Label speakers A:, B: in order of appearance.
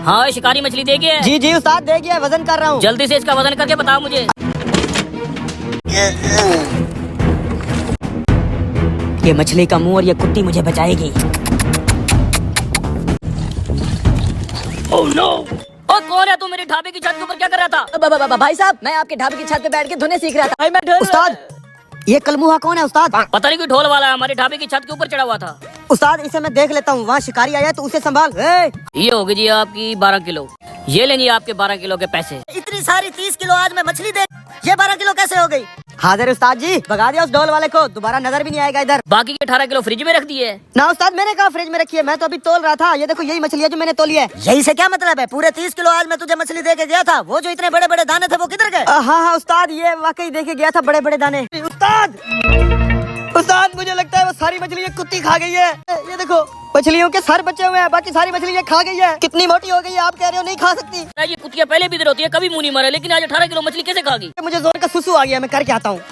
A: हाँ शिकारी मछली दे गया है।
B: जी जी उस्ताद दे गया, वजन कर रहा हूँ।
A: जल्दी से इसका वजन करके बताओ मुझे।
B: ये मछली का मुंह और ये कुत्ती मुझे बचाएगी।
A: Oh no. ओ कौन है तू? मेरे ढाबे की छत के ऊपर क्या कर रहा था?
B: भाई साहब, मैं आपके ढाबे की छत पे बैठ के धुने सीख रहा था। उस्ताद, ये कलमुहा कौन है उस्ताद?
A: पता नहीं कोई ढोल वाला है, हमारे ढाबे की छत के ऊपर चढ़ा हुआ था।
B: उस्ताद इसे मैं देख लेता हूँ, वहाँ शिकारी आया तो उसे संभाल।
A: ये होगी जी आपकी 12 किलो। ये लेंगे आपके 12 किलो के पैसे।
B: इतनी सारी 30 किलो आज मैं मछली दे, ये 12 किलो कैसे हो गई? हाजिर उस्ताद जी, भगा दिया उस ढोल वाले को, दोबारा नजर भी नहीं आएगा इधर।
A: बाकी के 18 किलो फ्रिज में रख दिए।
B: ना उस्ताद, मैंने कहा फ्रिज में रखी है, मैं तो अभी तोल रहा था। ये देखो यही मछली है जो मैंने तोली है। यही से क्या मतलब है? पूरे 30 किलो आज मैं तुझे मछली दे के गया था, वो जो इतने बड़े बड़े दाने थे वो किधर गए? हाँ हाँ उस्ताद, ये वाकई दे के गया था बड़े बड़े दाने। उस्ताद मुझे लगता है वो सारी मछलियाँ कुत्ती खा गई है। ये देखो मछलियों के सर बचे हुए हैं, बाकी सारी मछलियाँ खा गई है। कितनी मोटी हो गई है, आप कह रहे हो नहीं खा सकती।
A: ये कुतिया पहले भी इधर होती है, कभी मुंह नहीं मारा, लेकिन आज 18 किलो मछली कैसे खा गई?
B: मुझे जोर का सुसु आ गया, मैं करके आता हूँ।